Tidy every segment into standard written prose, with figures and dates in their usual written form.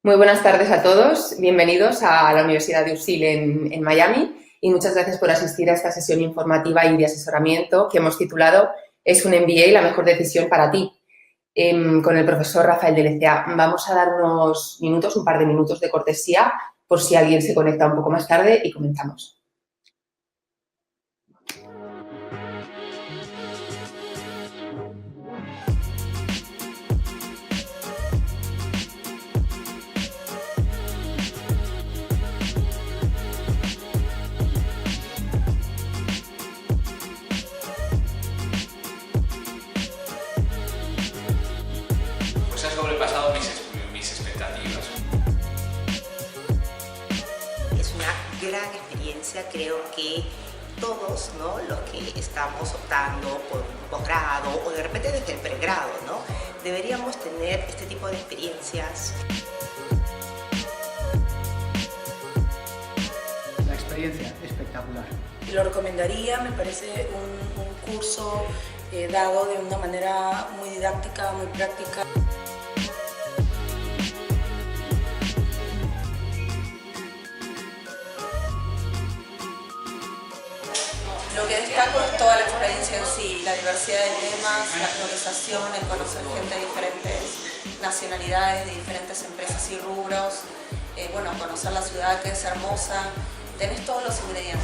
Muy buenas tardes a todos, bienvenidos a la Universidad de USIL en Miami y muchas gracias por asistir a esta sesión informativa y de asesoramiento que hemos titulado ¿Es un MBA la mejor decisión para ti? Con el profesor Rafael de Lecea. Vamos a dar unos minutos, un par de minutos de cortesía por si alguien se conecta un poco más tarde y comenzamos. Pues ha sobrepasado mis expectativas. Es una gran experiencia, creo que todos, ¿no?, los que estamos optando por un posgrado o de repente desde el pregrado, ¿no?, deberíamos tener este tipo de experiencias. La experiencia espectacular. Lo recomendaría, me parece un curso dado de una manera muy didáctica, muy práctica. Lo que destaco es toda la experiencia en sí, la diversidad de temas, la actualización, el conocer gente de diferentes nacionalidades, de diferentes empresas y rubros, conocer la ciudad que es hermosa, tenés todos los ingredientes.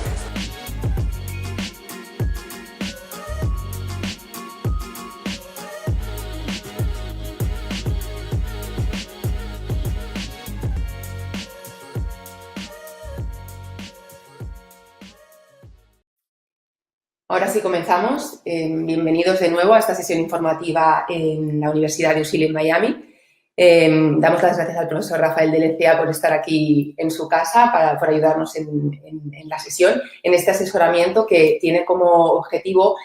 Ahora sí comenzamos. Bienvenidos de nuevo a esta sesión informativa en la Universidad de USIL en Miami. Damos las gracias al profesor Rafael de Lecea por estar aquí en su casa por ayudarnos en la sesión, en este asesoramiento que tiene como objetivo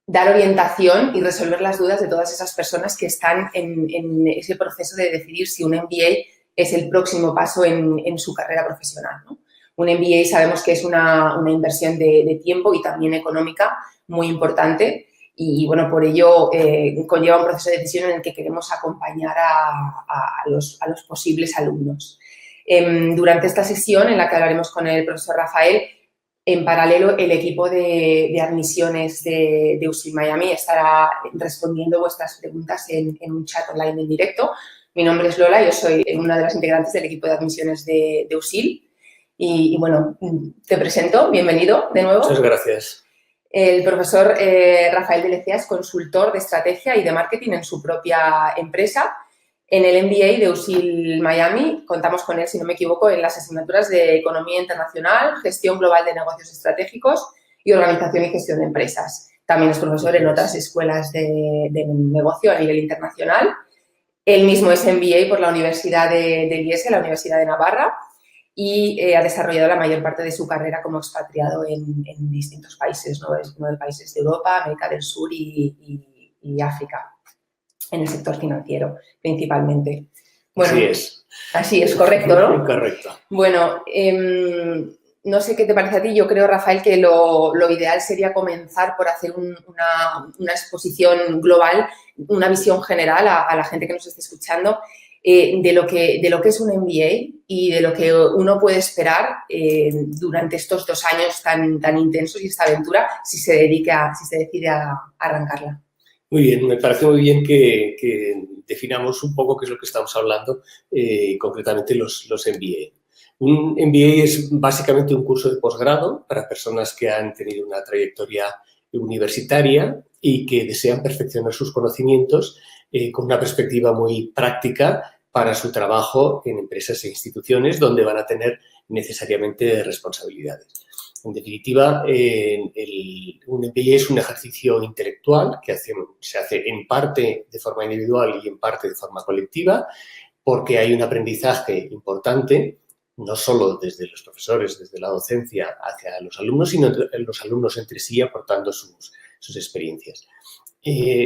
dar orientación y resolver las dudas de todas esas personas que están en ese proceso de decidir si un MBA es el próximo paso en su carrera profesional, ¿no? Un MBA sabemos que es una inversión de tiempo y también económica muy importante y, bueno, por ello conlleva un proceso de decisión en el que queremos acompañar a los posibles alumnos. Durante esta sesión en la que hablaremos con el profesor Rafael, en paralelo, el equipo de admisiones de USIL Miami estará respondiendo vuestras preguntas en un chat online en directo. Mi nombre es Lola, yo soy una de las integrantes del equipo de admisiones de USIL. Y bueno, te presento, bienvenido de nuevo. Muchas gracias. El profesor Rafael de Lecea es consultor de estrategia y de marketing en su propia empresa. En el MBA de USIL Miami contamos con él, si no me equivoco, en las asignaturas de Economía Internacional, Gestión Global de Negocios Estratégicos y Organización y Gestión de Empresas. También es profesor en otras escuelas de negocio a nivel internacional. Él mismo es MBA por la Universidad de IESE, la Universidad de Navarra, y ha desarrollado la mayor parte de su carrera como expatriado en distintos países, ¿no? Es uno de países de Europa, América del Sur y África, en el sector financiero principalmente. Bueno, así es, correcto, ¿no? Correcto. Bueno, no sé qué te parece a ti. Yo creo, Rafael, que lo ideal sería comenzar por hacer una exposición global, una visión general a la gente que nos esté escuchando de lo que es un MBA y de lo que uno puede esperar durante estos 2 años tan intensos y esta aventura si se decide a arrancarla. Muy bien, me parece muy bien que definamos un poco qué es lo que estamos hablando, concretamente los MBA. Un MBA es básicamente un curso de posgrado para personas que han tenido una trayectoria universitaria y que desean perfeccionar sus conocimientos con una perspectiva muy práctica para su trabajo en empresas e instituciones donde van a tener necesariamente responsabilidades. En definitiva, un MBA es un ejercicio intelectual que se hace en parte de forma individual y en parte de forma colectiva, porque hay un aprendizaje importante, no solo desde los profesores, desde la docencia hacia los alumnos, sino los alumnos entre sí aportando sus experiencias.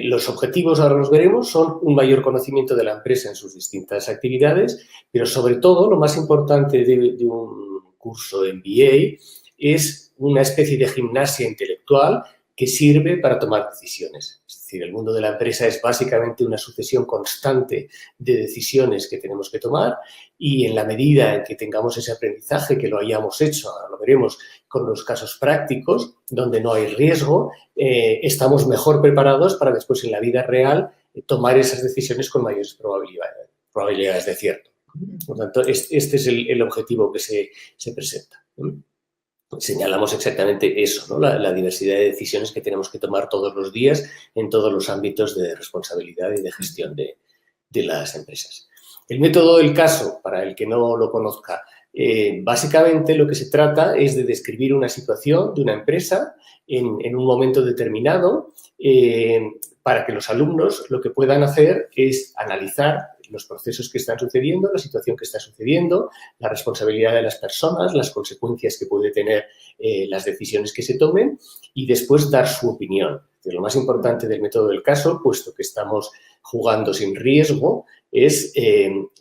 Los objetivos, ahora los veremos, son un mayor conocimiento de la empresa en sus distintas actividades, pero sobre todo lo más importante de un curso MBA es una especie de gimnasia intelectual que sirve para tomar decisiones. Es decir, el mundo de la empresa es básicamente una sucesión constante de decisiones que tenemos que tomar y en la medida en que tengamos ese aprendizaje, que lo hayamos hecho, ahora lo veremos con los casos prácticos, donde no hay riesgo, estamos mejor preparados para después en la vida real tomar esas decisiones con mayores probabilidades de acierto. Por tanto, este es el objetivo que se presenta. Señalamos exactamente eso, ¿no? La diversidad de decisiones que tenemos que tomar todos los días en todos los ámbitos de responsabilidad y de gestión de las empresas. El método del caso, para el que no lo conozca, básicamente lo que se trata es de describir una situación de una empresa en un momento determinado para que los alumnos lo que puedan hacer es analizar los procesos que están sucediendo, la situación que está sucediendo, la responsabilidad de las personas, las consecuencias que puede tener las decisiones que se tomen y después dar su opinión. Lo más importante del método del caso, puesto que estamos jugando sin riesgo, es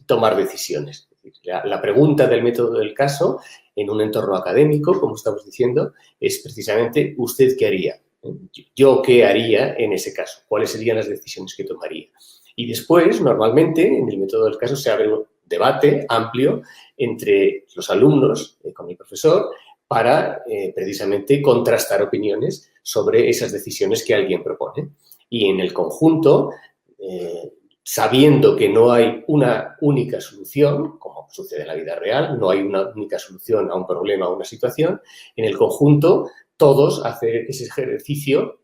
tomar decisiones. La pregunta del método del caso en un entorno académico, como estamos diciendo, es precisamente ¿usted qué haría? ¿Yo qué haría en ese caso? ¿Cuáles serían las decisiones que tomaría? Y después, normalmente, en el método del caso se abre un debate amplio entre los alumnos con el profesor para precisamente contrastar opiniones sobre esas decisiones que alguien propone. Y en el conjunto, sabiendo que no hay una única solución, como sucede en la vida real, no hay una única solución a un problema o a una situación, en el conjunto todos hacen ese ejercicio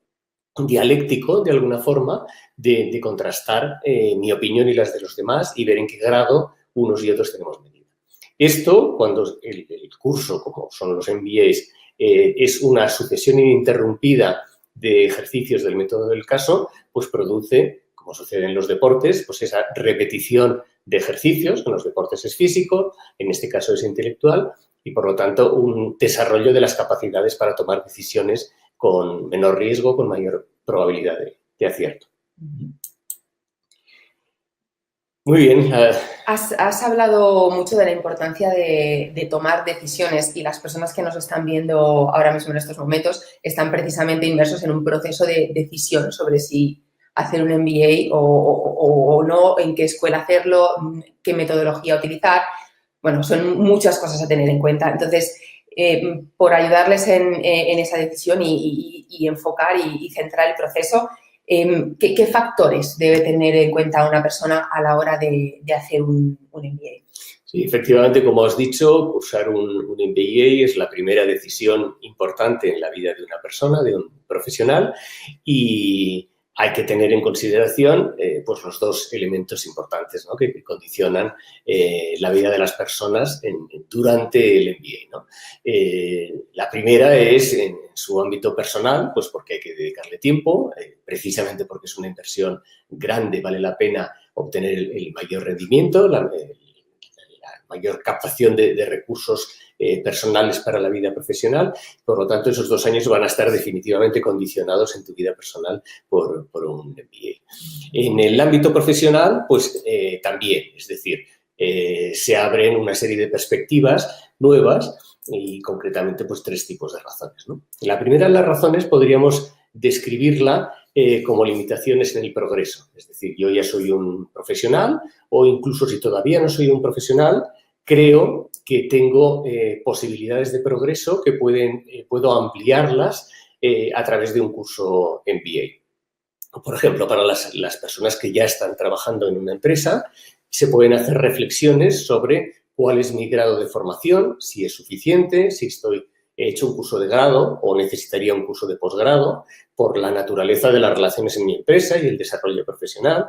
dialéctico, de alguna forma, de contrastar mi opinión y las de los demás y ver en qué grado unos y otros tenemos medida. Esto, cuando el curso, como son los MBAs, es una sucesión ininterrumpida de ejercicios del método del caso, pues produce, como sucede en los deportes, pues esa repetición de ejercicios. En los deportes es físico, en este caso es intelectual, y por lo tanto un desarrollo de las capacidades para tomar decisiones con menor riesgo, con mayor probabilidad de acierto. Muy bien. Has hablado mucho de la importancia de tomar decisiones y las personas que nos están viendo ahora mismo en estos momentos están precisamente inmersos en un proceso de decisión sobre si hacer un MBA o no, en qué escuela hacerlo, qué metodología utilizar. Bueno, son muchas cosas a tener en cuenta. Entonces, por ayudarles en esa decisión y enfocar y centrar el proceso, ¿qué factores debe tener en cuenta una persona a la hora de hacer un MBA? Sí, efectivamente, como has dicho, cursar un MBA es la primera decisión importante en la vida de una persona, de un profesional, y hay que tener en consideración pues los dos elementos importantes, ¿no?, que condicionan la vida de las personas durante el MBA, ¿no? La primera es en su ámbito personal, pues porque hay que dedicarle tiempo, precisamente porque es una inversión grande, vale la pena obtener el mayor rendimiento, la mayor captación de recursos personales para la vida profesional. Por lo tanto, esos 2 años van a estar definitivamente condicionados en tu vida personal por un MBA. En el ámbito profesional, pues también, es decir, se abren una serie de perspectivas nuevas y concretamente pues 3 tipos de razones, ¿no? La primera de las razones podríamos describirla como limitaciones en el progreso. Es decir, yo ya soy un profesional o incluso si todavía no soy un profesional, creo que tengo posibilidades de progreso que puedo ampliarlas a través de un curso MBA. Por ejemplo, para las personas que ya están trabajando en una empresa, se pueden hacer reflexiones sobre cuál es mi grado de formación, si es suficiente, si he hecho un curso de grado o necesitaría un curso de posgrado, por la naturaleza de las relaciones en mi empresa y el desarrollo profesional.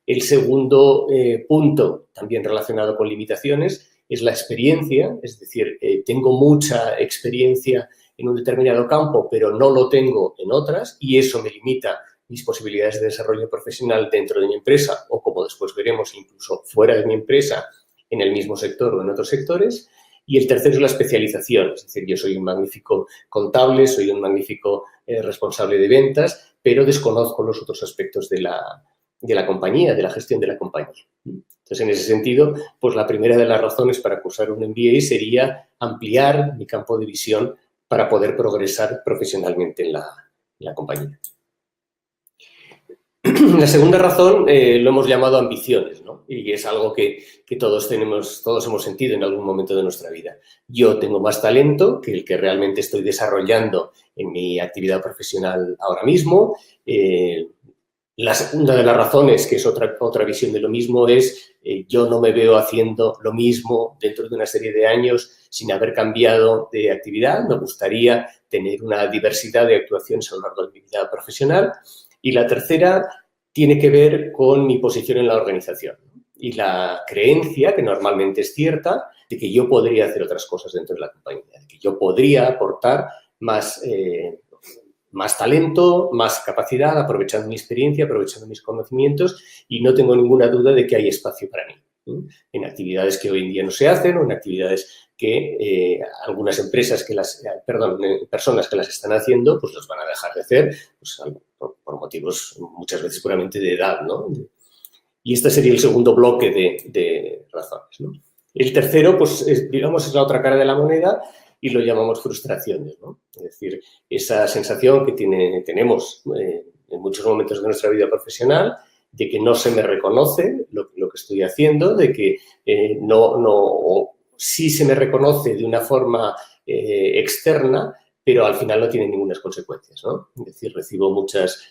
El segundo punto, también relacionado con limitaciones, es la experiencia, es decir, tengo mucha experiencia en un determinado campo, pero no lo tengo en otras y eso me limita mis posibilidades de desarrollo profesional dentro de mi empresa o, como después veremos, incluso fuera de mi empresa, en el mismo sector o en otros sectores. Y el tercero es la especialización, es decir, yo soy un magnífico contable, soy un magnífico responsable de ventas, pero desconozco los otros aspectos de la compañía, de la gestión de la compañía. Entonces, en ese sentido, pues la primera de las razones para cursar un MBA sería ampliar mi campo de visión para poder progresar profesionalmente la compañía. La segunda razón lo hemos llamado ambiciones, ¿no? Y es algo que todos hemos sentido en algún momento de nuestra vida. Yo tengo más talento que el que realmente estoy desarrollando en mi actividad profesional ahora mismo. La segunda de las razones, que es otra visión de lo mismo, es yo no me veo haciendo lo mismo dentro de una serie de años sin haber cambiado de actividad. Me gustaría tener una diversidad de actuaciones a lo largo de mi vida profesional. Y la tercera tiene que ver con mi posición en la organización y la creencia, que normalmente es cierta, de que yo podría hacer otras cosas dentro de la compañía, de que yo podría aportar más talento, más capacidad, aprovechando mi experiencia, aprovechando mis conocimientos, y no tengo ninguna duda de que hay espacio para mí, ¿no? En actividades que hoy en día no se hacen o en actividades que algunas empresas personas que las están haciendo, pues las van a dejar de hacer, pues, por motivos muchas veces puramente de edad, ¿no? Y este sería el segundo bloque de razones, ¿no? El tercero, pues, digamos, es la otra cara de la moneda y lo llamamos frustraciones, ¿no? Es decir, esa sensación que tenemos en muchos momentos de nuestra vida profesional de que no se me reconoce lo que estoy haciendo, de que sí se me reconoce de una forma externa, pero al final no tiene ninguna consecuencias, ¿no? Es decir, recibo muchas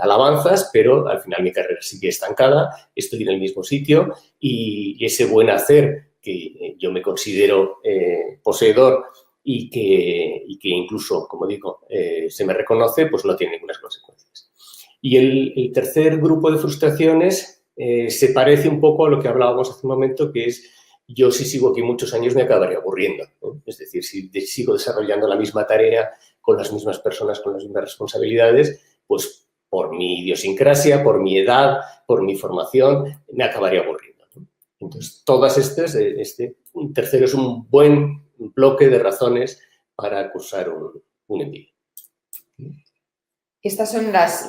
alabanzas, pero al final mi carrera sigue estancada, estoy en el mismo sitio y ese buen hacer que yo me considero poseedor y que incluso, como digo, se me reconoce, pues no tiene ninguna consecuencias. Y el tercer grupo de frustraciones se parece un poco a lo que hablábamos hace un momento, que es yo si sigo aquí muchos años me acabaré aburriendo, ¿no? Es decir, si sigo desarrollando la misma tarea con las mismas personas, con las mismas responsabilidades, pues por mi idiosincrasia, por mi edad, por mi formación, me acabaré aburriendo, ¿no? Entonces, todas estas, un tercero es un buen bloque de razones para cursar un MBA. Estas son las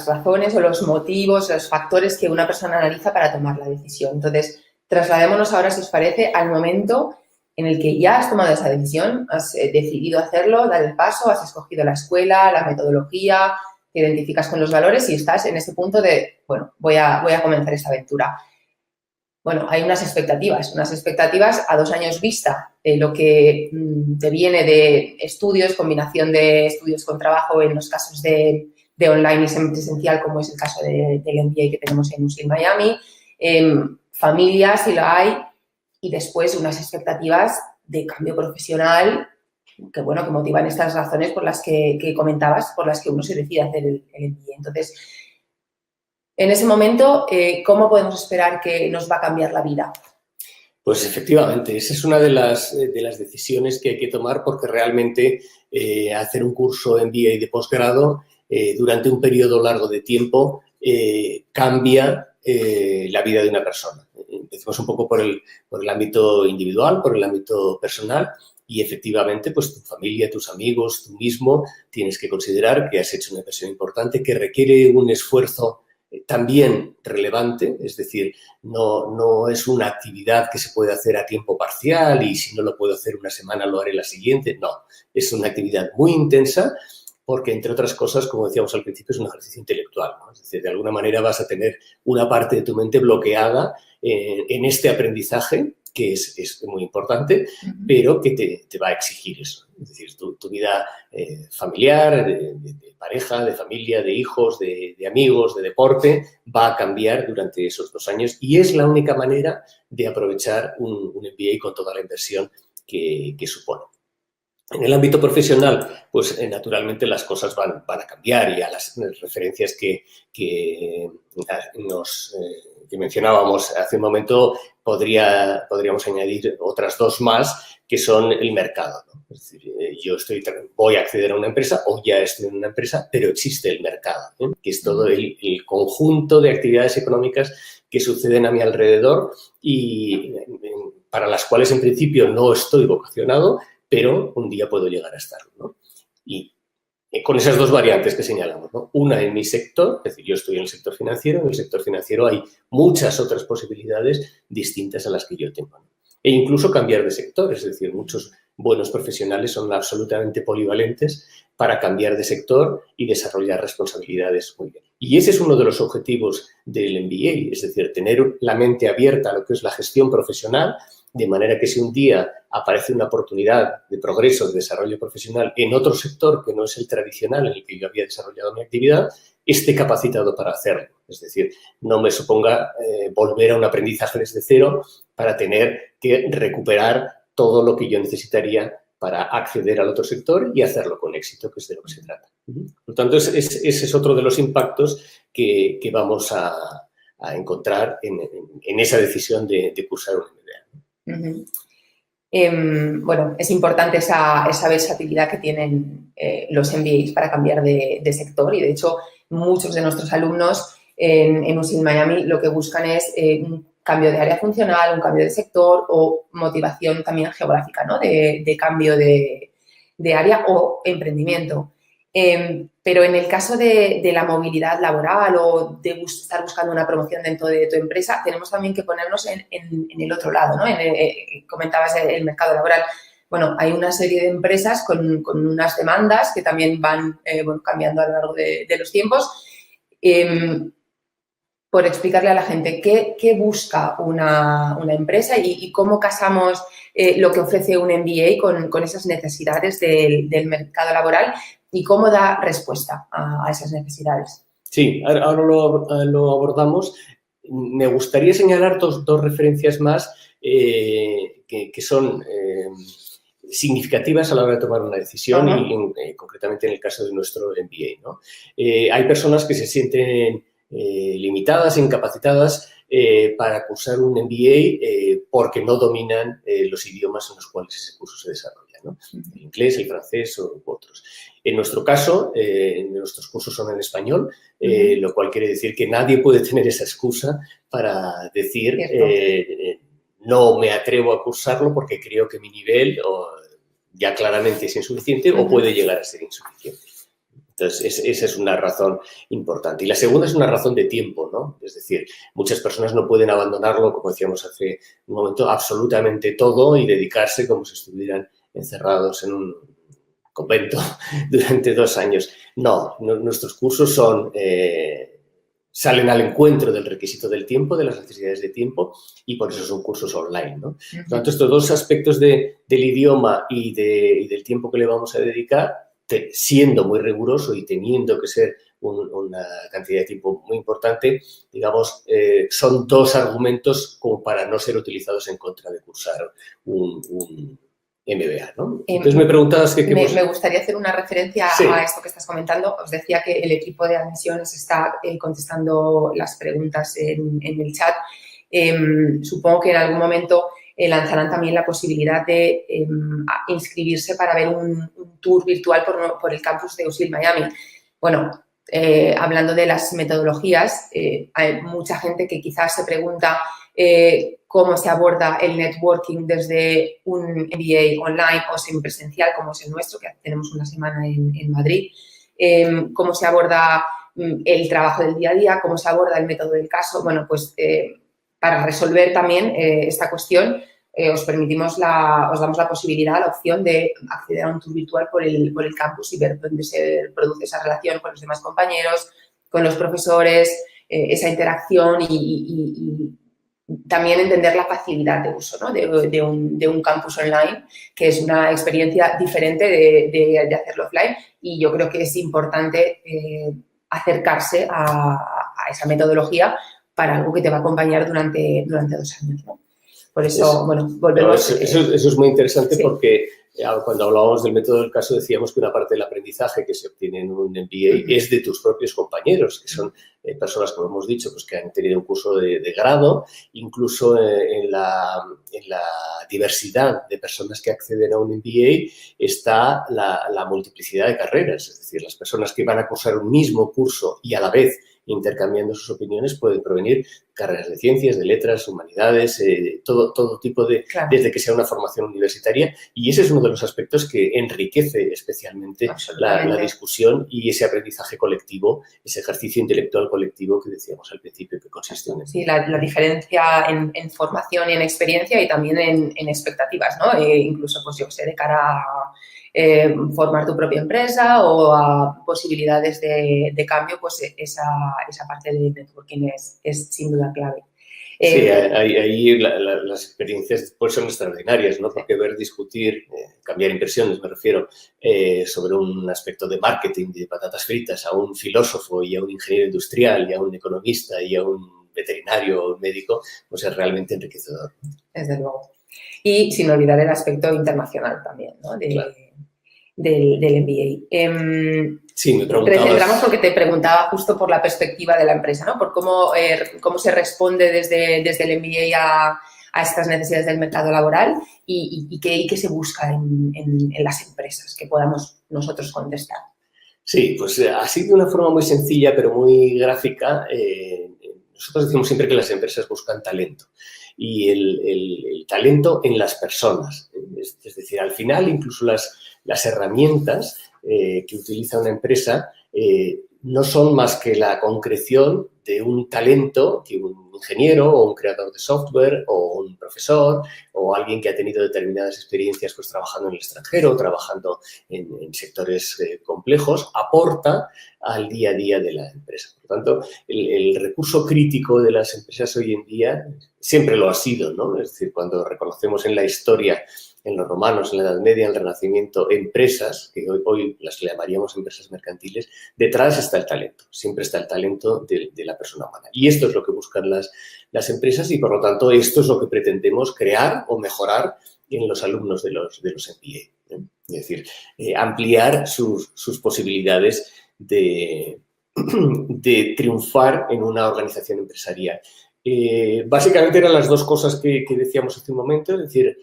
razones o los motivos, los factores que una persona analiza para tomar la decisión. Entonces, trasladémonos ahora, si os parece, al momento en el que ya has tomado esa decisión, has decidido hacerlo, dar el paso, has escogido la escuela, la metodología, te identificas con los valores y estás en ese punto de, bueno, voy a comenzar esta aventura. Bueno, hay unas expectativas a 2 años vista de lo que te viene de estudios, combinación de estudios con trabajo en los casos de online y semipresencial, como es el caso del MBA que tenemos en UCL Miami, familia, si lo hay, y después unas expectativas de cambio profesional que, bueno, que motivan estas razones por las que comentabas, por las que uno se decide hacer el MBA. Entonces, en ese momento, ¿cómo podemos esperar que nos va a cambiar la vida? Pues efectivamente, esa es una de las decisiones que hay que tomar, porque realmente hacer un curso MBA de posgrado durante un periodo largo de tiempo cambia la vida de una persona. Empecemos un poco por el ámbito individual, por el ámbito personal, y efectivamente, pues tu familia, tus amigos, tú mismo, tienes que considerar que has hecho una inversión importante que requiere un esfuerzo también relevante, es decir, no es una actividad que se puede hacer a tiempo parcial y si no lo puedo hacer una semana lo haré la siguiente. No, es una actividad muy intensa porque, entre otras cosas, como decíamos al principio, es un ejercicio intelectual, ¿no? Es decir, de alguna manera vas a tener una parte de tu mente bloqueada en este aprendizaje, que es muy importante, pero que te va a exigir eso. Es decir, tu vida familiar, de pareja, de familia, de hijos, de amigos, de deporte, va a cambiar durante esos 2 años y es la única manera de aprovechar un MBA con toda la inversión que supone. En el ámbito profesional, pues naturalmente las cosas van a cambiar y a las referencias que mencionábamos hace un momento podríamos añadir otras 2 más, que son el mercado, ¿no? Es decir, yo voy a acceder a una empresa o ya estoy en una empresa, pero existe el mercado, ¿eh? Que es todo el conjunto de actividades económicas que suceden a mi alrededor y para las cuales en principio no estoy vocacionado, pero un día puedo llegar a estarlo, ¿no? Y con esas 2 variantes que señalamos, ¿no? Una en mi sector, es decir, yo estoy en el sector financiero, en el sector financiero hay muchas otras posibilidades distintas a las que yo tengo, ¿no? E incluso cambiar de sector, es decir, muchos buenos profesionales son absolutamente polivalentes para cambiar de sector y desarrollar responsabilidades muy bien. Y ese es uno de los objetivos del MBA, es decir, tener la mente abierta a lo que es la gestión profesional, de manera que si un día aparece una oportunidad de progreso, de desarrollo profesional en otro sector que no es el tradicional en el que yo había desarrollado mi actividad, esté capacitado para hacerlo. Es decir, no me suponga volver a un aprendizaje desde cero para tener que recuperar todo lo que yo necesitaría para acceder al otro sector y hacerlo con éxito, que es de lo que se trata. Por lo tanto, ese es otro de los impactos que vamos a encontrar en esa decisión de cursar un MBA. Bueno, es importante esa versatilidad que tienen los MBAs para cambiar de sector y, de hecho, muchos de nuestros alumnos en USIL Miami lo que buscan es un cambio de área funcional, un cambio de sector o motivación también geográfica, ¿no? De cambio de área o emprendimiento. Pero en el caso de la movilidad laboral o de estar buscando una promoción dentro de tu empresa, tenemos también que ponernos en el otro lado, ¿no? Comentabas el mercado laboral. Bueno, hay una serie de empresas con unas demandas que también van cambiando a lo largo de los tiempos. Por explicarle a la gente qué busca una empresa y cómo casamos lo que ofrece un MBA con esas necesidades del mercado laboral y cómo da respuesta a esas necesidades. Sí, ahora lo abordamos. Me gustaría señalar dos referencias más que son significativas a la hora de tomar una decisión y concretamente en el caso de nuestro MBA, ¿no? Hay personas que se sienten limitadas, incapacitadas para cursar un MBA porque no dominan los idiomas en los cuales ese curso se desarrolla, ¿no? El inglés, el francés u otros. En nuestro caso, nuestros cursos son en español, lo cual quiere decir que nadie puede tener esa excusa para decir no me atrevo a cursarlo porque creo que mi nivel ya claramente es insuficiente o puede llegar a ser insuficiente. Entonces, esa es una razón importante. Y la segunda es una razón de tiempo, ¿no? Es decir, muchas personas no pueden abandonarlo, como decíamos hace un momento, absolutamente todo y dedicarse como si estuvieran encerrados en un convento durante 2 años. No, nuestros cursos salen al encuentro del requisito del tiempo, de las necesidades de tiempo, y por eso son cursos online, ¿no? Por lo tanto, estos dos aspectos del idioma y del tiempo que le vamos a dedicar, siendo muy riguroso y teniendo que ser una cantidad de tiempo muy importante, digamos, son 2 argumentos como para no ser utilizados en contra de cursar un MBA, ¿no? Entonces me preguntabas que... Me gustaría hacer una referencia a esto que estás comentando. Os decía que el equipo de admisiones está contestando las preguntas en el chat. Supongo que en algún momento lanzarán también la posibilidad de inscribirse para ver un tour virtual por el campus de USIL Miami. Bueno, hablando de las metodologías, hay mucha gente que quizás se pregunta cómo se aborda el networking desde un MBA online o semipresencial, como es el nuestro, que tenemos una semana en Madrid, cómo se aborda el trabajo del día a día, cómo se aborda el método del caso. Bueno, pues para resolver también esta cuestión, os damos la posibilidad, la opción de acceder a un tour virtual por el campus y ver dónde se produce esa relación con los demás compañeros, con los profesores, esa interacción y también entender la facilidad de uso, ¿no? de un campus online, que es una experiencia diferente de hacerlo offline, y yo creo que es importante acercarse a esa metodología para algo que te va a acompañar durante 2 años, ¿no? Por eso, bueno, volvemos... Eso es muy interesante, sí. Porque cuando hablábamos del método del caso decíamos que una parte del aprendizaje que se obtiene en un MBA es de tus propios compañeros, que son personas, como hemos dicho, pues que han tenido un curso de grado. Incluso en la diversidad de personas que acceden a un MBA está la multiplicidad de carreras. Es decir, las personas que van a cursar un mismo curso y a la vez intercambiando sus opiniones, pueden provenir carreras de ciencias, de letras, humanidades, todo tipo de, Claro. desde que sea una formación universitaria, y ese es uno de los aspectos que enriquece especialmente la discusión y ese aprendizaje colectivo, ese ejercicio intelectual colectivo que decíamos al principio que consiste en... Sí, la diferencia en formación y en experiencia y también en expectativas, ¿no? Incluso, pues yo sé, de cara a formar tu propia empresa o a posibilidades de cambio, pues esa parte de networking es sin duda clave. Sí, ahí las experiencias después son extraordinarias, ¿no? Porque ver, discutir, cambiar impresiones, me refiero, sobre un aspecto de marketing, de patatas fritas, a un filósofo y a un ingeniero industrial y a un economista y a un veterinario o un médico, pues es realmente enriquecedor. Desde luego. Y sin olvidar el aspecto internacional también, ¿no? Claro. Del MBA. Sí, me preguntabas... Recentramos porque te preguntaba justo por la perspectiva de la empresa, ¿no? Por cómo se responde desde el MBA a estas necesidades del mercado laboral y qué se busca en las empresas que podamos nosotros contestar. Sí, pues así de una forma muy sencilla pero muy gráfica, nosotros decimos siempre que las empresas buscan talento y el talento en las personas. Es decir, al final incluso las herramientas que utiliza una empresa no son más que la concreción de un talento que un ingeniero o un creador de software o un profesor o alguien que ha tenido determinadas experiencias pues trabajando en el extranjero, trabajando en sectores complejos, aporta al día a día de la empresa. Por lo tanto, el recurso crítico de las empresas hoy en día siempre lo ha sido, ¿no? Es decir, cuando reconocemos en la historia, en los romanos, en la Edad Media, en el Renacimiento, empresas, que hoy las llamaríamos empresas mercantiles, detrás está el talento. Siempre está el talento de la persona humana. Y esto es lo que buscan las empresas y, por lo tanto, esto es lo que pretendemos crear o mejorar en los alumnos de los MBA. Es decir, ampliar sus posibilidades de triunfar en una organización empresarial. Básicamente eran las dos cosas que decíamos hace un momento, es decir,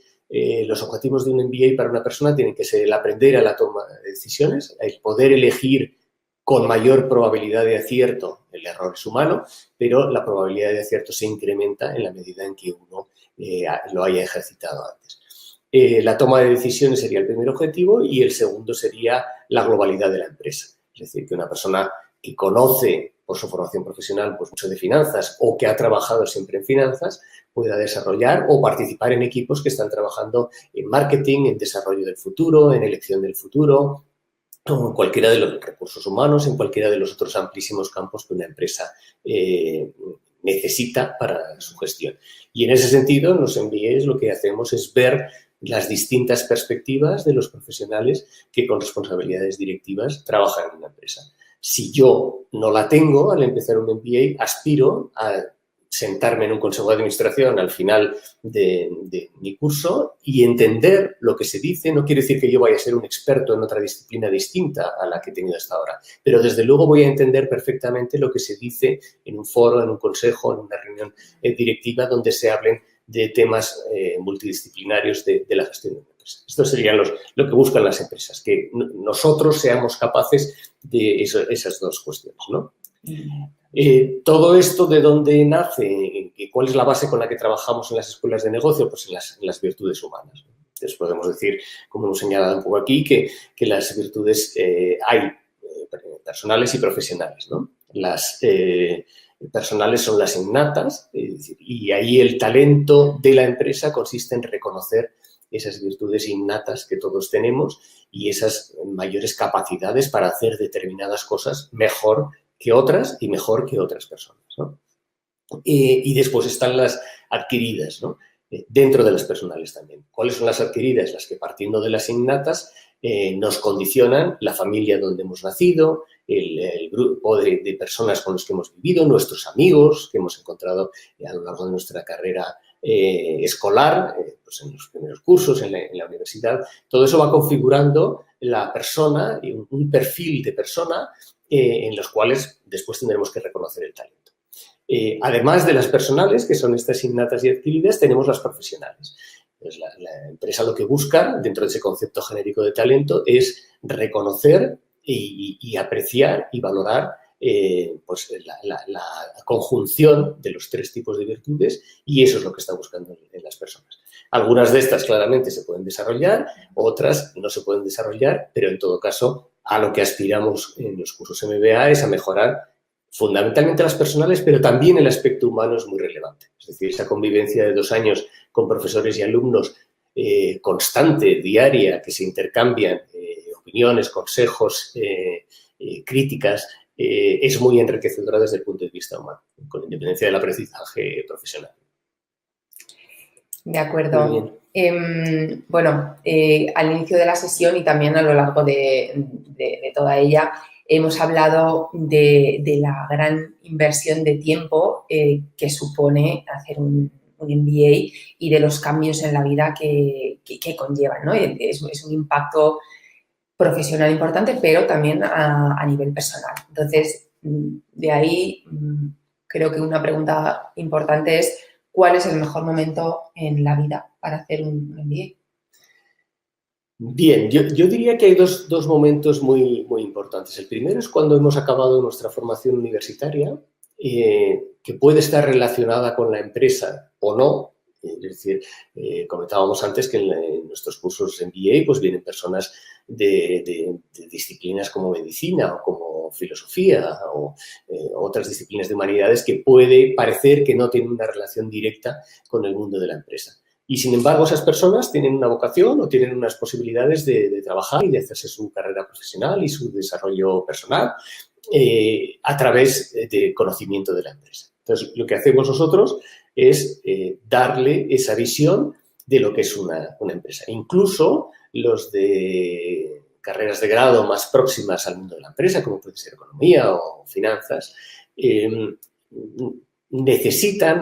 los objetivos de un MBA para una persona tienen que ser el aprender a la toma de decisiones, el poder elegir con mayor probabilidad de acierto. El error es humano, pero la probabilidad de acierto se incrementa en la medida en que uno lo haya ejercitado antes. La toma de decisiones sería el primer objetivo y el segundo sería la globalidad de la empresa. Es decir, que una persona que conoce por su formación profesional pues mucho de finanzas o que ha trabajado siempre en finanzas pueda desarrollar o participar en equipos que están trabajando en marketing, en desarrollo del futuro, en elección del futuro, o en cualquiera de los recursos humanos, en cualquiera de los otros amplísimos campos que una empresa necesita para su gestión. Y en ese sentido, en los MBAs lo que hacemos es ver las distintas perspectivas de los profesionales que con responsabilidades directivas trabajan en una empresa. Si yo no la tengo al empezar un MBA, aspiro a sentarme en un consejo de administración al final de mi curso y entender lo que se dice. No quiere decir que yo vaya a ser un experto en otra disciplina distinta a la que he tenido hasta ahora, pero desde luego voy a entender perfectamente lo que se dice en un foro, en un consejo, en una reunión directiva donde se hablen de temas multidisciplinarios de la gestión de una empresa. Esto sería lo que buscan las empresas, que nosotros seamos capaces de esas dos cuestiones, ¿no? Todo esto, ¿de dónde nace? ¿Cuál es la base con la que trabajamos en las escuelas de negocio? Pues en las virtudes humanas. Entonces podemos decir, como hemos señalado un poco aquí, que las virtudes hay personales y profesionales, ¿no? Las personales son las innatas, y ahí el talento de la empresa consiste en reconocer esas virtudes innatas que todos tenemos y esas mayores capacidades para hacer determinadas cosas mejor que otras y mejor que otras personas, ¿no? Y después están las adquiridas, ¿no? Dentro de las personales también. ¿Cuáles son las adquiridas? Las que, partiendo de las innatas, nos condicionan la familia donde hemos nacido, el grupo de personas con los que hemos vivido, nuestros amigos que hemos encontrado a lo largo de nuestra carrera escolar, pues en los primeros cursos, en la universidad. Todo eso va configurando la persona y un perfil de persona en los cuales después tendremos que reconocer el talento. Además de las personales, que son estas innatas y adquiridas, tenemos las profesionales. Pues la empresa lo que busca, dentro de ese concepto genérico de talento, es reconocer y apreciar y valorar pues la conjunción de los 3 tipos de virtudes, y eso es lo que está buscando en las personas. Algunas de estas claramente se pueden desarrollar, otras no se pueden desarrollar, pero en todo caso a lo que aspiramos en los cursos MBA es a mejorar fundamentalmente las personales, pero también el aspecto humano es muy relevante. Es decir, esa convivencia de 2 años con profesores y alumnos constante, diaria, que se intercambian opiniones, consejos, críticas, es muy enriquecedora desde el punto de vista humano, con independencia del aprendizaje profesional. De acuerdo. Bueno, al inicio de la sesión y también a lo largo de toda ella hemos hablado de la gran inversión de tiempo que supone hacer un MBA y de los cambios en la vida que conllevan, ¿no? Es un impacto profesional importante, pero también a nivel personal. Entonces, de ahí creo que una pregunta importante es ¿cuál es el mejor momento en la vida para hacer un MBA? Bien, yo diría que hay dos momentos muy importantes. El primero es cuando hemos acabado nuestra formación universitaria, que puede estar relacionada con la empresa o no. Es decir, comentábamos antes que en nuestros cursos MBA pues vienen personas de disciplinas como medicina o como filosofía o otras disciplinas de humanidades que puede parecer que no tienen una relación directa con el mundo de la empresa. Y, sin embargo, esas personas tienen una vocación o tienen unas posibilidades de trabajar y de hacerse su carrera profesional y su desarrollo personal a través de conocimiento de la empresa. Entonces, lo que hacemos nosotros es darle esa visión de lo que es una empresa. Incluso los de carreras de grado más próximas al mundo de la empresa, como puede ser economía o finanzas,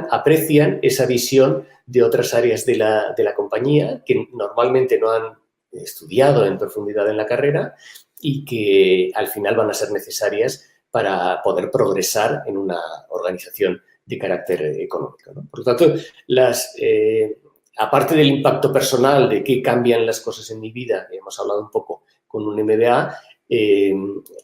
aprecian esa visión de otras áreas de la compañía que normalmente no han estudiado en profundidad en la carrera y que al final van a ser necesarias para poder progresar en una organización de carácter económico, ¿no? Por lo tanto, aparte del impacto personal de qué cambian las cosas en mi vida, que hemos hablado un poco con un MBA,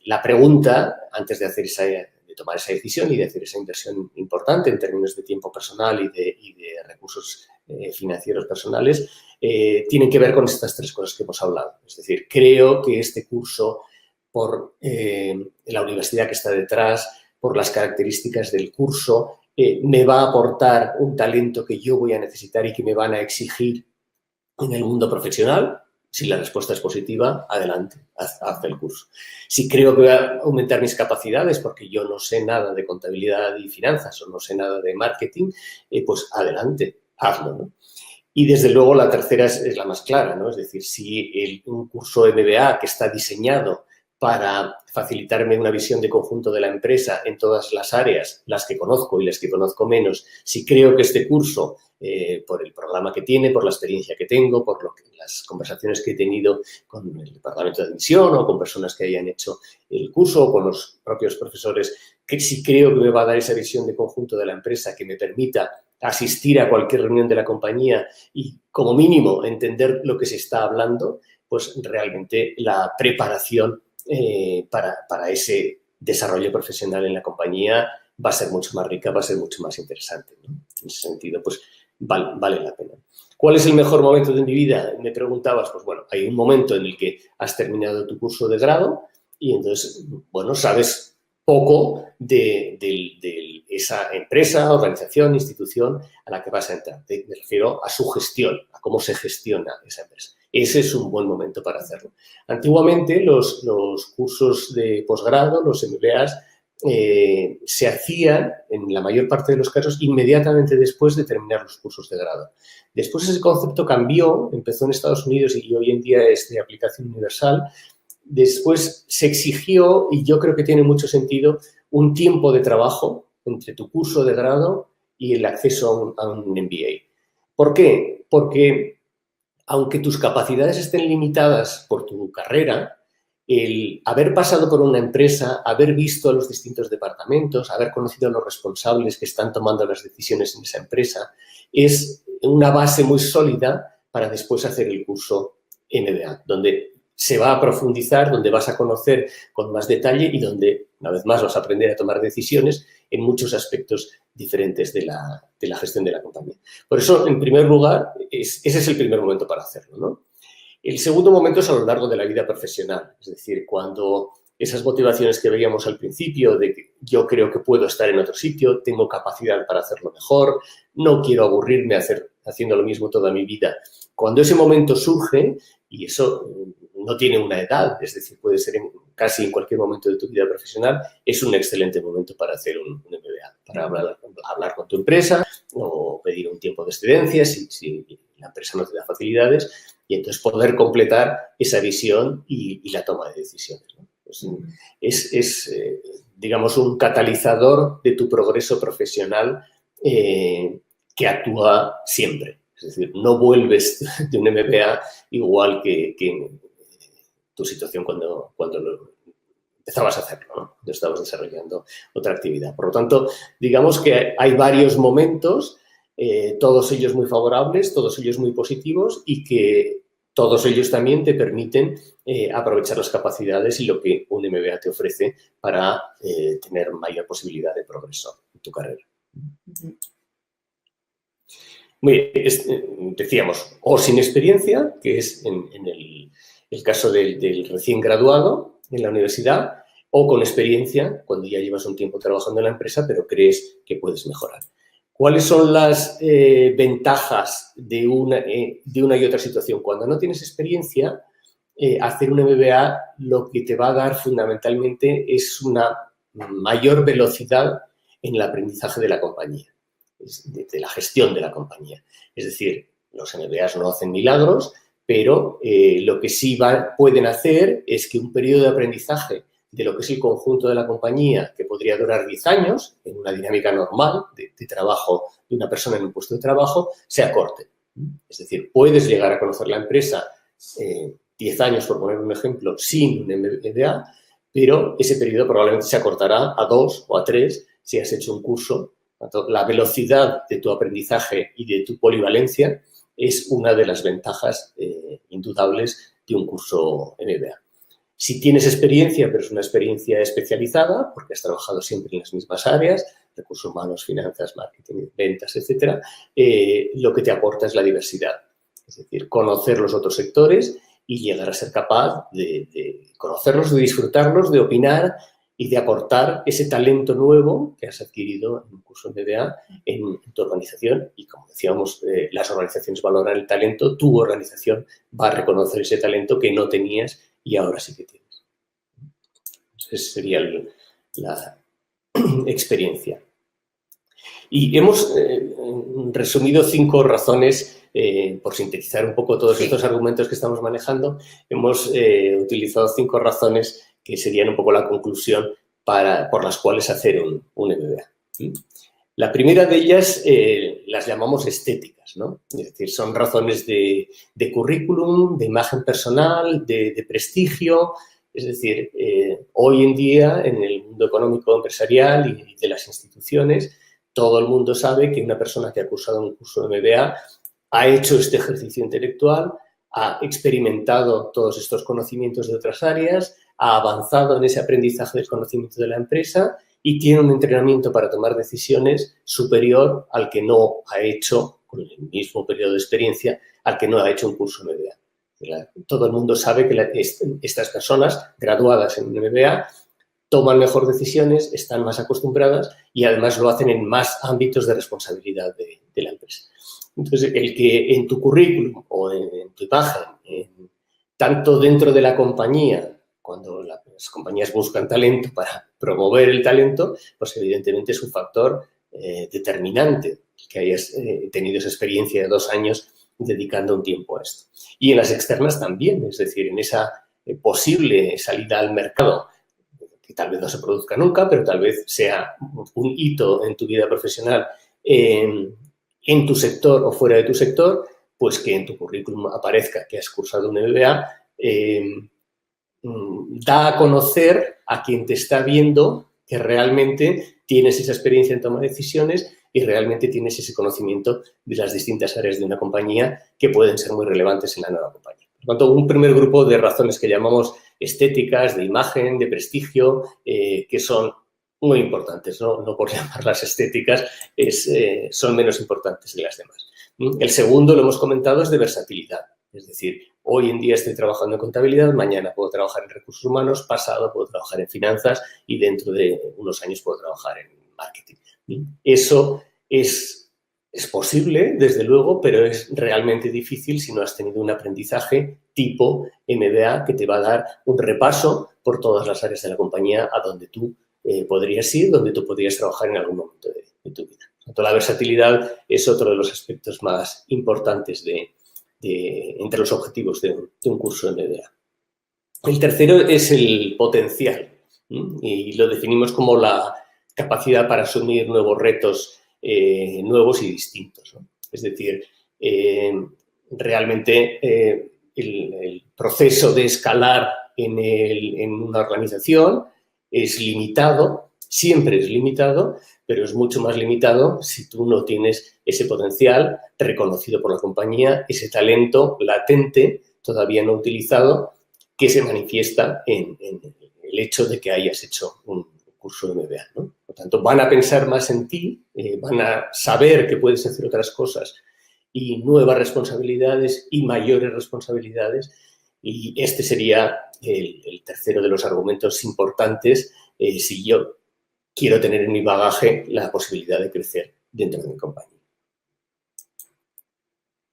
la pregunta, antes de tomar esa decisión y de hacer esa inversión importante en términos de tiempo personal y de recursos financieros personales, tienen que ver con estas 3 cosas que hemos hablado. Es decir, creo que este curso, por la universidad que está detrás, por las características del curso, me va a aportar un talento que yo voy a necesitar y que me van a exigir en el mundo profesional. Si la respuesta es positiva, adelante, haz el curso. Si creo que voy a aumentar mis capacidades porque yo no sé nada de contabilidad y finanzas o no sé nada de marketing, pues adelante, hazlo, ¿no? Y, desde luego, la tercera es la más clara, ¿no? Es decir, si un curso MBA que está diseñado para facilitarme una visión de conjunto de la empresa en todas las áreas, las que conozco y las que conozco menos, si creo que este curso, por el programa que tiene, por la experiencia que tengo, por las conversaciones que he tenido con el departamento de admisión o con personas que hayan hecho el curso o con los propios profesores, que si creo que me va a dar esa visión de conjunto de la empresa que me permita asistir a cualquier reunión de la compañía y, como mínimo, entender lo que se está hablando, pues realmente la preparación para ese desarrollo profesional en la compañía va a ser mucho más rica, va a ser mucho más interesante, ¿no? En ese sentido, pues vale la pena. ¿Cuál es el mejor momento de mi vida? Me preguntabas. Pues bueno, hay un momento en el que has terminado tu curso de grado y entonces, bueno, sabes poco de esa empresa, organización, institución a la que vas a entrar. Me refiero a su gestión, a cómo se gestiona esa empresa. Ese es un buen momento para hacerlo. Antiguamente, los cursos de posgrado, los MBAs, se hacían, en la mayor parte de los casos, inmediatamente después de terminar los cursos de grado. Después ese concepto cambió, empezó en Estados Unidos y hoy en día es de aplicación universal. Después se exigió, y yo creo que tiene mucho sentido, un tiempo de trabajo entre tu curso de grado y el acceso a un MBA. ¿Por qué? Porque aunque tus capacidades estén limitadas por tu carrera, el haber pasado por una empresa, haber visto a los distintos departamentos, haber conocido a los responsables que están tomando las decisiones en esa empresa, es una base muy sólida para después hacer el curso MBA, donde se va a profundizar, donde vas a conocer con más detalle y donde, una vez más, vas a aprender a tomar decisiones en muchos aspectos diferentes de la gestión de la compañía. Por eso, en primer lugar, ese es el primer momento para hacerlo, ¿no? El segundo momento es a lo largo de la vida profesional, es decir, cuando esas motivaciones que veíamos al principio de que yo creo que puedo estar en otro sitio, tengo capacidad para hacerlo mejor, no quiero aburrirme haciendo lo mismo toda mi vida. Cuando ese momento surge, y eso no tiene una edad, es decir, puede ser casi en cualquier momento de tu vida profesional, es un excelente momento para hacer un MBA, para hablar con tu empresa o pedir un tiempo de excedencia si la empresa no te da facilidades y entonces poder completar esa visión y la toma de decisiones, ¿no? Digamos, un catalizador de tu progreso profesional que actúa siempre. Es decir, no vuelves de un MBA igual que en tu situación cuando empezabas a hacerlo, ¿no? Cuando estabas desarrollando otra actividad. Por lo tanto, digamos que hay varios momentos, todos ellos muy favorables, todos ellos muy positivos y que todos ellos también te permiten aprovechar las capacidades y lo que un MBA te ofrece para tener mayor posibilidad de progreso en tu carrera. Muy bien, decíamos, o sin experiencia, que es en el caso del recién graduado en la universidad, o con experiencia, cuando ya llevas un tiempo trabajando en la empresa, pero crees que puedes mejorar. ¿Cuáles son las ventajas de una y otra situación? Cuando no tienes experiencia, hacer un MBA lo que te va a dar fundamentalmente es una mayor velocidad en el aprendizaje de la compañía, de la gestión de la compañía. Es decir, los MBAs no hacen milagros, pero lo que sí pueden hacer es que un periodo de aprendizaje de lo que es el conjunto de la compañía, que podría durar 10 años, en una dinámica normal de trabajo de una persona en un puesto de trabajo, se acorte. Es decir, puedes llegar a conocer la empresa 10 años, por poner un ejemplo, sin un MBA, pero ese periodo probablemente se acortará a 2 o a 3 si has hecho un curso. La velocidad de tu aprendizaje y de tu polivalencia es una de las ventajas indudables de un curso MBA. Si tienes experiencia, pero es una experiencia especializada, porque has trabajado siempre en las mismas áreas, recursos humanos, finanzas, marketing, ventas, etcétera, lo que te aporta es la diversidad. Es decir, conocer los otros sectores y llegar a ser capaz de conocerlos, de disfrutarlos, de opinar y de aportar ese talento nuevo que has adquirido en un curso MBA en tu organización. Y como decíamos, las organizaciones valoran el talento, tu organización va a reconocer ese talento que no tenías y ahora sí que tienes. Esa sería la experiencia. Y hemos resumido 5 razones, por sintetizar un poco todos estos argumentos que estamos manejando, hemos utilizado 5 razones que serían un poco la conclusión por las cuales hacer un MBA. ¿Sí? La primera de ellas las llamamos estéticas, ¿no? Es decir, son razones de currículum, de imagen personal, de prestigio. Es decir, hoy en día en el mundo económico empresarial y de las instituciones, todo el mundo sabe que una persona que ha cursado un curso de MBA ha hecho este ejercicio intelectual, ha experimentado todos estos conocimientos de otras áreas, ha avanzado en ese aprendizaje del conocimiento de la empresa y tiene un entrenamiento para tomar decisiones superior al que no ha hecho, con el mismo periodo de experiencia, al que no ha hecho un curso MBA. Todo el mundo sabe que estas personas graduadas en un MBA toman mejor decisiones, están más acostumbradas y además lo hacen en más ámbitos de responsabilidad de la empresa. Entonces, el que en tu currículum o en tu imagen, tanto dentro de la compañía, cuando las compañías buscan talento para promover el talento, pues evidentemente es un factor determinante que hayas tenido esa experiencia de 2 años dedicando un tiempo a esto. Y en las externas también, es decir, en esa posible salida al mercado, que tal vez no se produzca nunca, pero tal vez sea un hito en tu vida profesional en tu sector o fuera de tu sector, pues que en tu currículum aparezca que has cursado un MBA, da a conocer a quien te está viendo que realmente tienes esa experiencia en toma de decisiones y realmente tienes ese conocimiento de las distintas áreas de una compañía que pueden ser muy relevantes en la nueva compañía. Por tanto, un primer grupo de razones que llamamos estéticas, de imagen, de prestigio, que son muy importantes, no por llamarlas estéticas, son menos importantes que las demás. El segundo, lo hemos comentado, es de versatilidad. Es decir, hoy en día estoy trabajando en contabilidad, mañana puedo trabajar en recursos humanos, pasado puedo trabajar en finanzas y dentro de unos años puedo trabajar en marketing. Eso es posible, desde luego, pero es realmente difícil si no has tenido un aprendizaje tipo MBA que te va a dar un repaso por todas las áreas de la compañía a donde tú podrías ir, donde tú podrías trabajar en algún momento de tu vida. Por tanto, la versatilidad es otro de los aspectos más importantes entre los objetivos de un curso MBA. El tercero es el potencial y lo definimos como la capacidad para asumir nuevos retos nuevos y distintos, ¿no? Es decir, realmente el proceso de escalar en una organización es limitado, siempre es limitado, pero es mucho más limitado si tú no tienes ese potencial reconocido por la compañía, ese talento latente, todavía no utilizado, que se manifiesta en el hecho de que hayas hecho un curso de MBA, ¿no? Por tanto, van a pensar más en ti, van a saber que puedes hacer otras cosas y nuevas responsabilidades y mayores responsabilidades. Y este sería el tercero de los argumentos importantes si yo quiero tener en mi bagaje la posibilidad de crecer dentro de mi compañía.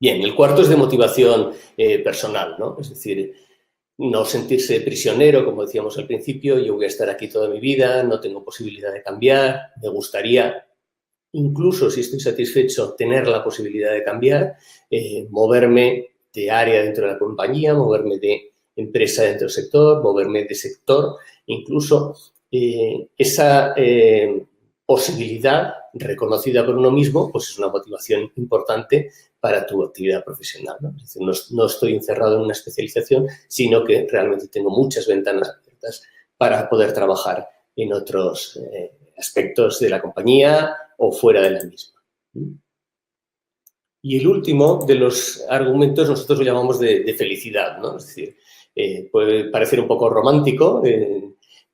Bien, el cuarto es de motivación personal, ¿no? Es decir, no sentirse prisionero, como decíamos al principio, yo voy a estar aquí toda mi vida, no tengo posibilidad de cambiar, me gustaría, incluso si estoy satisfecho, tener la posibilidad de cambiar, moverme de área dentro de la compañía, moverme de empresa dentro del sector, moverme de sector, incluso esa posibilidad reconocida por uno mismo, pues es una motivación importante para tu actividad profesional, ¿no? Es decir, no estoy encerrado en una especialización, sino que realmente tengo muchas ventanas abiertas para poder trabajar en otros aspectos de la compañía o fuera de la misma. Y el último de los argumentos nosotros lo llamamos de felicidad, ¿no? Es decir, puede parecer un poco romántico,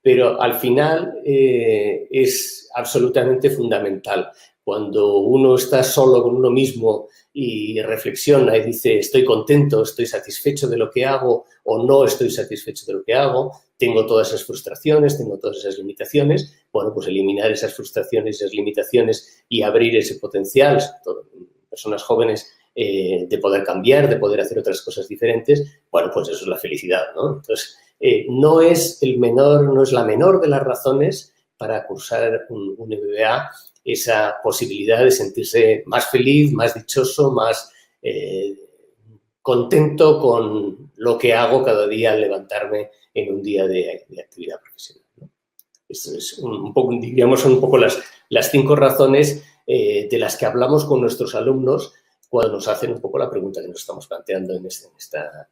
pero al final es absolutamente fundamental. Cuando uno está solo con uno mismo y reflexiona y dice estoy contento, estoy satisfecho de lo que hago o no estoy satisfecho de lo que hago, tengo todas esas frustraciones, tengo todas esas limitaciones, bueno, pues eliminar esas frustraciones, esas limitaciones y abrir ese potencial, sobre todo en personas jóvenes, de poder cambiar, de poder hacer otras cosas diferentes, bueno, pues eso es la felicidad, ¿no? Entonces, no es la menor de las razones para cursar un MBA esa posibilidad de sentirse más feliz, más dichoso, más contento con lo que hago cada día al levantarme en un día de actividad profesional, ¿no? Esto es un poco, diríamos, son un poco las 5 razones de las que hablamos con nuestros alumnos cuando nos hacen un poco la pregunta que nos estamos planteando en esta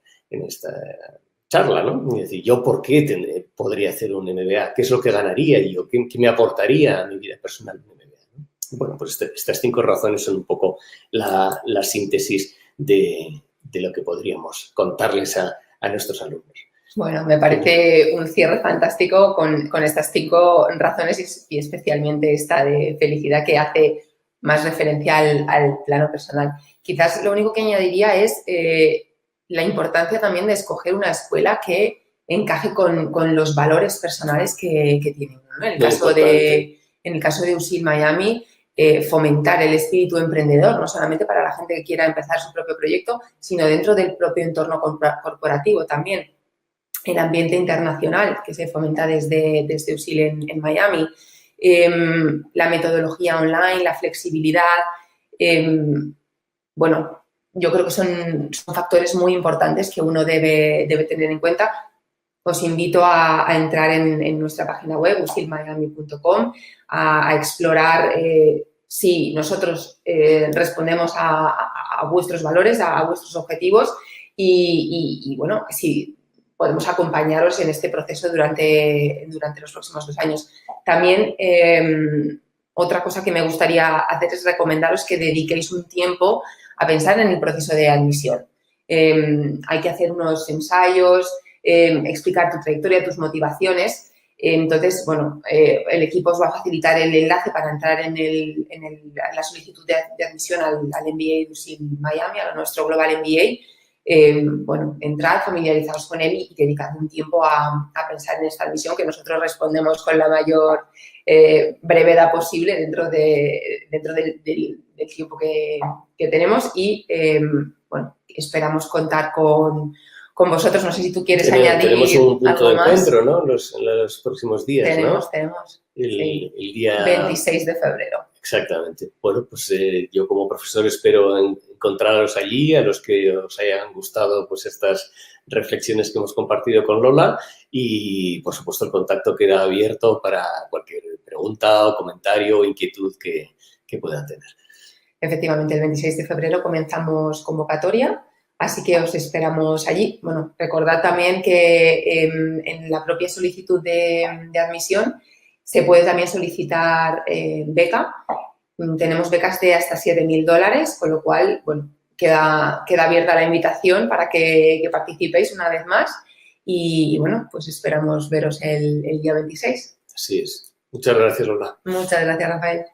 charla, ¿no? Es decir, ¿yo por qué podría hacer un MBA? ¿Qué es lo que ganaría yo? ¿Qué me aportaría a mi vida personal un MBA, ¿no? Bueno, pues estas 5 razones son un poco la síntesis de lo que podríamos contarles a nuestros alumnos. Bueno, me parece un cierre fantástico con estas 5 razones y especialmente esta de felicidad que hace más referencia al plano personal. Quizás lo único que añadiría es la importancia también de escoger una escuela que encaje con los valores personales que tienen, ¿no? En el caso de USIL Miami, fomentar el espíritu emprendedor, no solamente para la gente que quiera empezar su propio proyecto, sino dentro del propio entorno corporativo también. El ambiente internacional que se fomenta desde USIL en Miami, la metodología online, la flexibilidad, bueno, yo creo que son factores muy importantes que uno debe tener en cuenta. Os invito a entrar en nuestra página web, usilmiami.com, a explorar si nosotros respondemos a vuestros valores, a vuestros objetivos y bueno, si podemos acompañaros en este proceso durante los próximos 2 años. También, otra cosa que me gustaría hacer es recomendaros que dediquéis un tiempo a pensar en el proceso de admisión. hay que hacer unos ensayos, explicar tu trayectoria, tus motivaciones. Entonces, bueno, el equipo os va a facilitar el enlace para entrar en la solicitud de admisión al MBA de UC Miami, a nuestro Global MBA. Bueno, entrad, familiarizaros con él y dedicad un tiempo a pensar en esta admisión, que nosotros respondemos con la mayor brevedad posible dentro del tiempo que tenemos y, bueno, esperamos contar con vosotros. No sé si tú quieres añadir tenemos un punto algo de más. encuentro, ¿no? En los próximos días, Tenemos el día 26 de febrero. Exactamente. Bueno, pues yo como profesor espero encontraros allí, a los que os hayan gustado pues estas reflexiones que hemos compartido con Lola y, por supuesto, el contacto queda abierto para cualquier pregunta o comentario o inquietud que puedan tener. Efectivamente, el 26 de febrero comenzamos convocatoria, así que os esperamos allí. Bueno, recordad también que en la propia solicitud de admisión se puede también solicitar beca. Tenemos becas de hasta $7.000, con lo cual, bueno, queda abierta la invitación para que participéis una vez más y, bueno, pues esperamos veros el día 26. Así es. Muchas gracias, Lola. Muchas gracias, Rafael.